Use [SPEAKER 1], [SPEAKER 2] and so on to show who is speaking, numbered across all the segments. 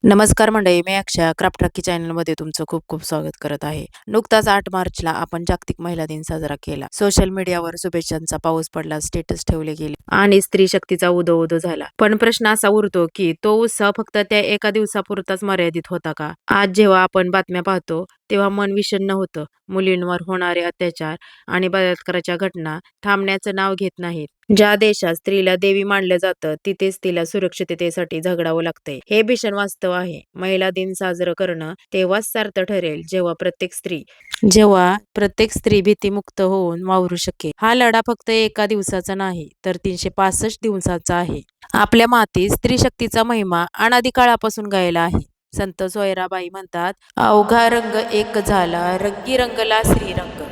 [SPEAKER 1] नमस्कार मंडळी, मी अक्षय क्राफ्ट रक्की चॅनलमध्ये तुमचं खूप खूप स्वागत करत आहे. नुकताच 8 मार्चला आपण जागतिक महिला दिन साजरा केला. सोशल मीडियावर शुभेच्छांचा पाऊस पडला, स्टेटस ठेवले गेले आणि स्त्री शक्तीचा उदो उदो झाला. पण प्रश्न असा उरतो की तो उत्सव फक्त त्या एका दिवसापुरताच मर्यादित होता का? आज जेव्हा आपण बातम्या पाहतो तेव्हा मन विषण्ण होतं. मुलींवर होणारे अत्याचार आणि बलात्काराच्या घटना थांबण्याचं नाव घेत नाहीत. ज्या देशात स्त्रीला देवी मानलं जातं तिथेच तिला सुरक्षिततेसाठी झगडावं लागतंय. हे भीषण वास्तव आहे. महिला दिन साजरं करणं तेव्हाच सार्थ ठरेल जेव्हा प्रत्येक स्त्री भीतीमुक्त होऊन वावरू शकेल. हा लढा फक्त एका दिवसाचा नाही तर 365 दिवसाचा आहे. आपल्या मातीत स्त्री शक्तीचा महिमा अनादी काळापासून गायला आहे. संत सोयराबाई म्हणतात, अवघा रंग एक झाला, रंगी रंगला श्रीरंग.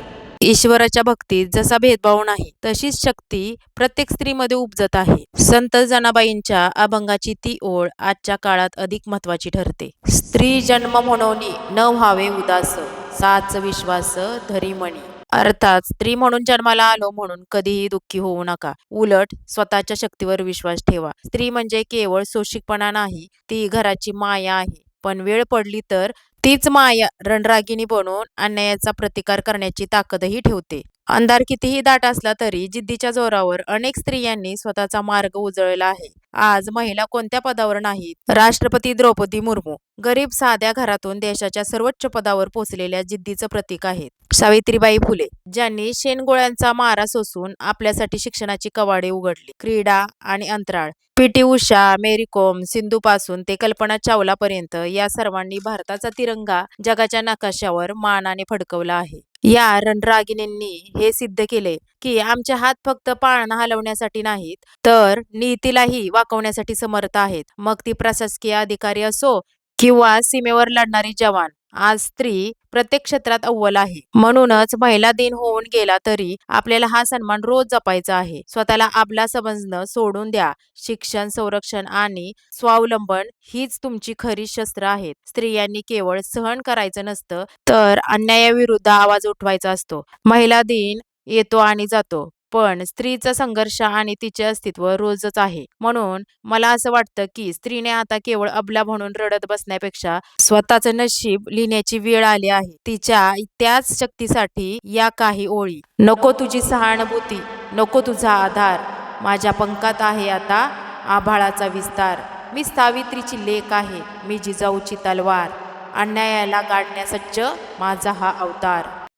[SPEAKER 1] ईश्वराच्या भक्तीत जसा भेदभाव नाही तशीच शक्ती प्रत्येक स्त्रीमध्ये उपजत आहे. संत जनाबाईंच्या अभंगाची ती ओळ आजच्या काळात अधिक महत्वाची ठरते. स्त्री जन्म म्हणून न व्हावे उदास, साच विश्वास धरी मणी. अर्थात स्त्री म्हणून जन्माला आलो म्हणून कधीही दुःखी होऊ नका. उलट स्वतःच्या शक्तीवर विश्वास ठेवा. स्त्री म्हणजे केवळ सोशिकपणा नाही, ती घराची माया आहे. पण वेळ पडली तर तीच माया रणरागिणी बनून अन्यायाचा प्रतिकार करण्याची ताकदही ठेवते. अंधार कितीही दाट असला तरी जिद्दीच्या जोरावर अनेक स्त्रियांनी स्वतःचा मार्ग उजळला आहे. आज महिला कोणत्या पदावर नाहीत. राष्ट्रपती द्रौपदी मुर्मू गरीब साध्या घरातून देशाच्या सर्वोच्च पदावर पोहोचलेल्या जिद्दीचं प्रतीक आहेत. सावित्रीबाई फुले ज्यांनी शेणगोळ्यांचा मारा सोसून आपल्यासाठी शिक्षणाची कवाडे उघडली. क्रीडा आणि अंतराळ पी.टी. उषा, मेरी कोम, सिंधू पासून ते कल्पना चावला पर्यंत या सर्वांनी भारताचा तिरंगा जगाच्या नकाशावर मानाने फडकवला आहे. या रणरागिणींनी हे सिद्ध केले की आमचे हात फक्त पाळणा हलवण्यासाठी नाहीत तर नीतीलाही वाकवण्यासाठी समर्थ आहेत. मग ती प्रशासकीय अधिकारी असो किंवा सीमेवर लढणारी जवान, आज स्त्री प्रत्येक क्षेत्रात अव्वल आहे. म्हणूनच महिला दिन होऊन गेला तरी आपल्याला हा सन्मान रोज जपायचा आहे. स्वतःला आपला समजणं सोडून द्या. शिक्षण, संरक्षण आणि स्वावलंबन हीच तुमची खरी शस्त्र आहेत. स्त्रियांनी केवळ सहन करायचं नसतं तर अन्यायाविरुद्ध आवाज उठवायचा असतो. महिला दिन येतो आणि जातो पण स्त्रीचा संघर्ष आणि तिचे अस्तित्व रोजच आहे. म्हणून मला असं वाटतं की स्त्रीने आता केवळ अबला म्हणून रडत बसण्यापेक्षा स्वतःचं नशीब लिहिण्याची वेळ आली आहे. तिच्या त्याच शक्तीसाठी या काही ओळी. नको तुझी सहानुभूती, नको तुझा आधार, माझ्या पंखात आहे आता आभाळाचा विस्तार. मी सावित्रीची लेक आहे, मी जिजाऊची तलवार, अन्यायाला गाडण्या सज्ज माझा हा अवतार.